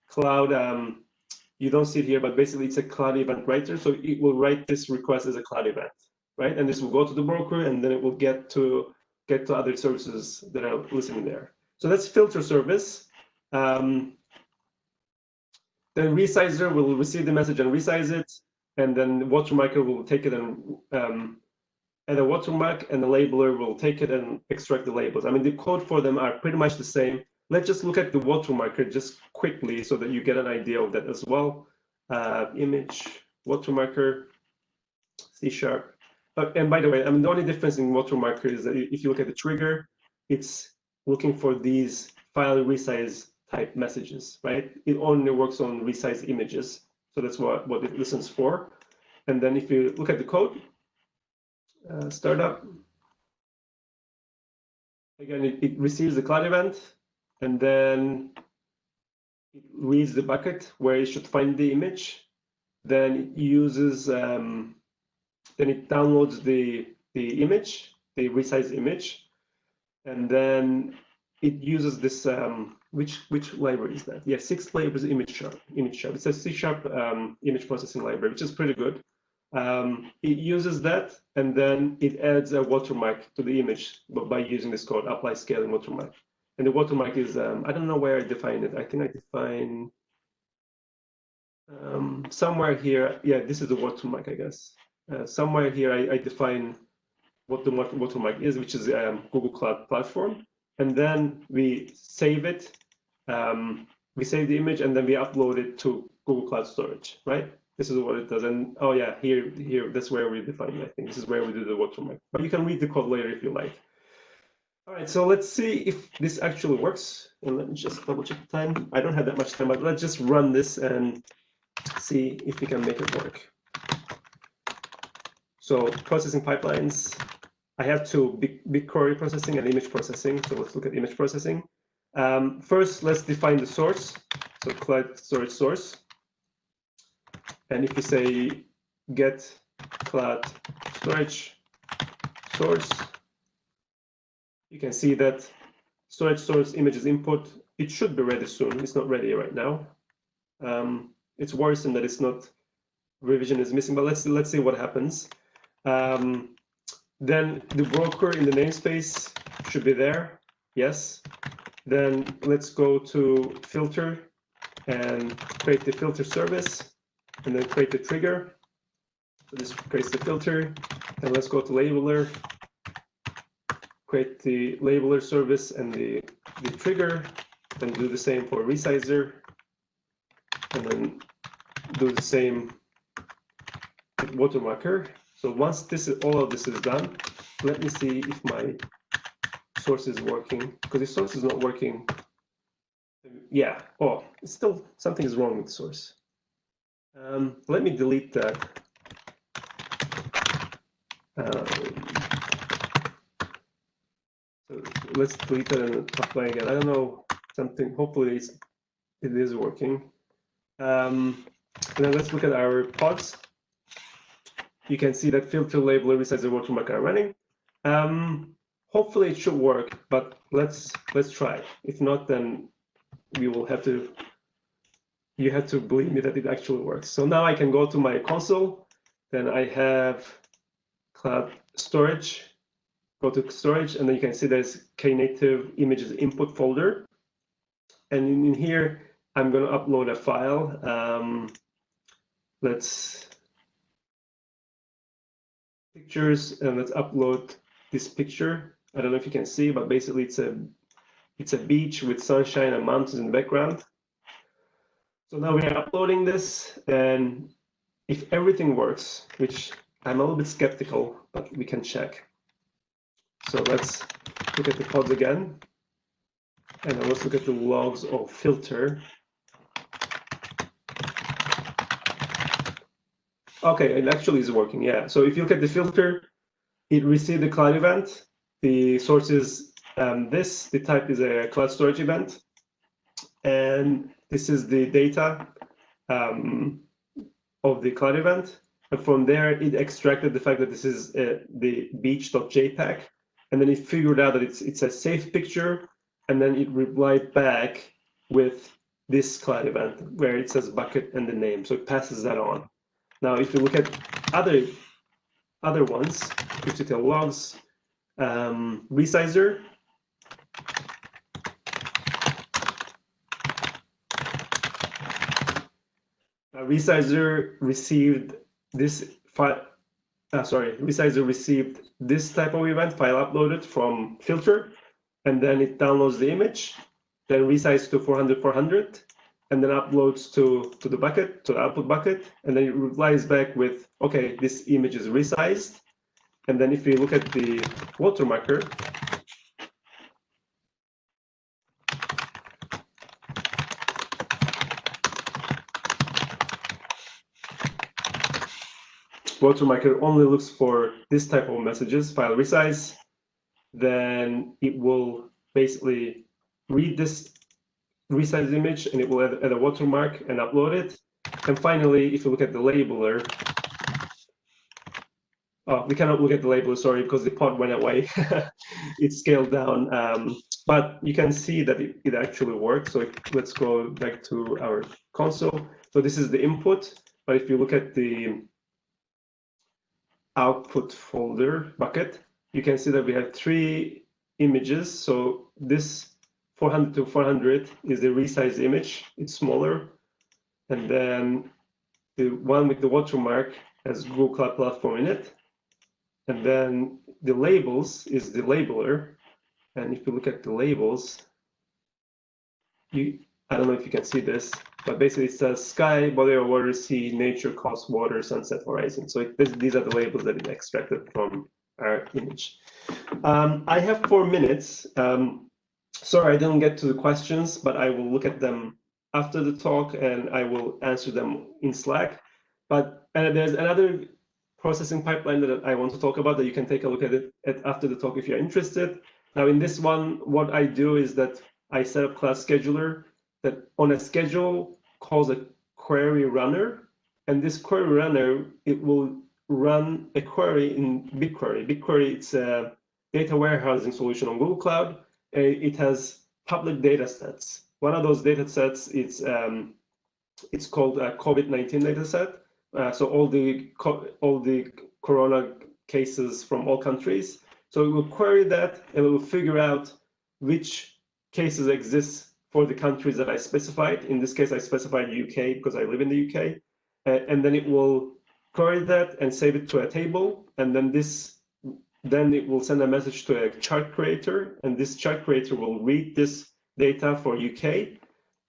cloud, you don't see it here, but basically it's a cloud event writer. So it will write this request as a cloud event, right? And this will go to the broker, and then it will get to other services that are listening there. So that's filter service. Then resizer will receive the message and resize it, and then the watermarker will take it and add a watermark, and the labeler will take it and extract the labels. I mean, the code for them are pretty much the same. Let's just look at the watermarker just quickly so that you get an idea of that as well. Image, watermarker, C#. And by the way, I mean, the only difference in watermarker is that if you look at the trigger, it's looking for these file resize type messages, right? It only works on resized images. So that's what it listens for. And then if you look at the code, startup, again, it receives the cloud event, and then it reads the bucket where it should find the image. Then it uses, then it downloads the image, the resized image, and then it uses this, which library is that? Yeah, 6 libraries image sharp. It's a C# image processing library, which is pretty good. It uses that, and then it adds a watermark to the image by using this code, apply scaling watermark. And the watermark is, I don't know where I define it. I think I define somewhere here. Yeah, this is the watermark, I guess. Somewhere here, I define what the watermark is, which is Google Cloud Platform. And then we save it. We save the image, and then we upload it to Google Cloud Storage, right? This is what it does. And oh yeah, here, that's where we define it. I think this is where we do the watermark. But you can read the code later if you like. All right, so let's see if this actually works. And let me just double check the time. I don't have that much time, but let's just run this and see if we can make it work. So processing pipelines, I have two, BigQuery processing and image processing. So let's look at image processing. First, let's define the source. So cloud storage source. And if you say get cloud storage source, you can see that storage source images input, it should be ready soon. It's not ready right now. It's worrisome that it's not, revision is missing, but let's see what happens. Then the broker in the namespace should be there. Yes. Then let's go to filter and create the filter service, and then create the trigger. So this creates the filter. And let's go to labeler, create the labeler service and the trigger, and do the same for resizer, and then do the same with watermarker. So once all of this is done, let me see if my source is working, because the source is not working. Yeah, oh, it's still, something is wrong with the source. Let me delete that. So let's delete that and apply again. I don't know, something, hopefully it is working. And then let's look at our pods. You can see that filter, labeler, resizer, watermark are running. Hopefully it should work, but let's try. If not, then we will have to, you have to believe me that it actually works. So now I can go to my console, then I have cloud storage, go to storage, and then you can see there's Knative images input folder. And in here, I'm going to upload a file. Let's pictures, and let's upload this picture. I don't know if you can see, but basically it's a beach with sunshine and mountains in the background. So now we are uploading this, and if everything works, which I'm a little bit skeptical, but we can check. So let's look at the pods again, and then let's look at the logs of filter. Okay, it actually is working, yeah. So if you look at the filter, it received the cloud event. The source is the type is a cloud storage event. And this is the data. of the cloud event. And from there, it extracted the fact that this is the beach.jpg, and then it figured out that it's a safe picture, and then it replied back with this cloud event where it says bucket and the name, so it passes that on. Now, if you look at other ones, kubectl logs, resizer. Resizer received this file. Resizer received this type of event, file uploaded from filter, and then it downloads the image, then resizes to 400, and then uploads to the bucket, to the output bucket, and then it replies back with, okay, this image is resized. And then if we look at the watermarker, watermarker only looks for this type of messages, file resize, then it will basically read this resized image and it will add a watermark and upload it. And finally, if you look at the labeler, we cannot look at the labeler, sorry, because the pod went away. It's scaled down, but you can see that it actually works. So let's go back to our console. So this is the input, but if you look at the output folder bucket, you can see that we have 3 images. So this 400 to 400 is the resized image, it's smaller. And then the one with the watermark has Google Cloud Platform in it. And then the labels is the labeler. And if you look at the labels, I don't know if you can see this, but basically it says sky, body of water, sea, nature, coast, water, sunset, horizon. So these are the labels that it extracted from our image. I have 4 minutes. Sorry, I didn't get to the questions, but I will look at them after the talk and I will answer them in Slack. But there's another processing pipeline that I want to talk about that you can take a look at it after the talk if you're interested. Now in this one, what I do is that I set up class scheduler that on a schedule calls a query runner, and this query runner, it will run a query in BigQuery. BigQuery, it's a data warehousing solution on Google Cloud. It has public data sets. One of those data sets, it's called a COVID-19 data set. So all the corona cases from all countries. So it will query that and it will figure out which cases exist for the countries that I specified. In this case, I specified UK because I live in the UK. And then it will query that and save it to a table. And then it will send a message to a chart creator. And this chart creator will read this data for UK.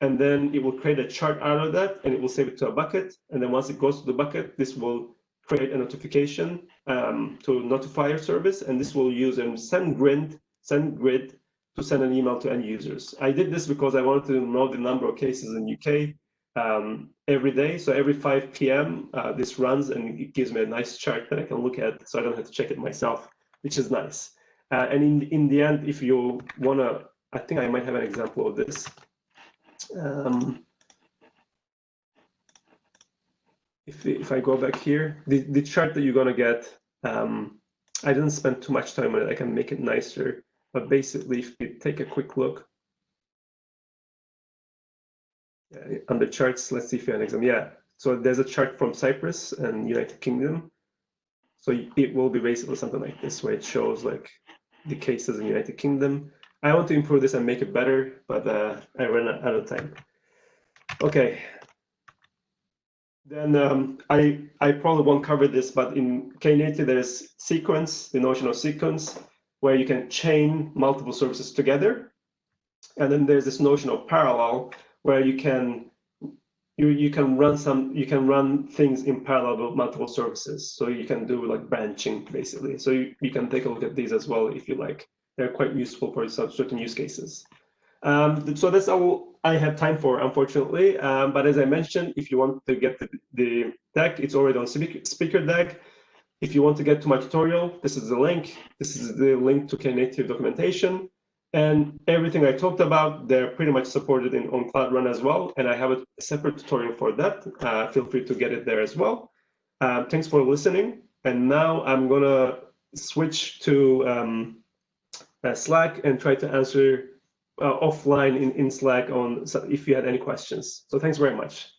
And then it will create a chart out of that and it will save it to a bucket. And then once it goes to the bucket, this will create a notification to notifier service. And this will use a SendGrid to send an email to end users. I did this because I wanted to know the number of cases in UK every day. So every 5 p.m. This runs and it gives me a nice chart that I can look at so I don't have to check it myself, which is nice. And in the end, if you wanna, I think I might have an example of this. If I go back here, the chart that you're gonna get, I didn't spend too much time on it. I can make it nicer, but basically, if you take a quick look under charts, let's see if you have an example. Yeah, so there's a chart from Cyprus and United Kingdom. So it will be basically something like this, where it shows like the cases in United Kingdom. I want to improve this and make it better, but I ran out of time. Okay. Then I probably won't cover this, but in Knative there's sequence, the notion of sequence, where you can chain multiple services together, and then there's this notion of parallel, where you can run things in parallel with multiple services. So you can do like branching basically. So you can take a look at these as well if you like. They're quite useful for certain use cases. So that's all I have time for, unfortunately. But as I mentioned, if you want to get the deck, it's already on speaker deck. If you want to get to my tutorial, this is the link. This is the link to Knative documentation. And everything I talked about, they're pretty much supported on Cloud Run as well. And I have a separate tutorial for that. Feel free to get it there as well. Thanks for listening. And now I'm going to switch to Slack and try to answer offline in Slack if you had any questions. So thanks very much.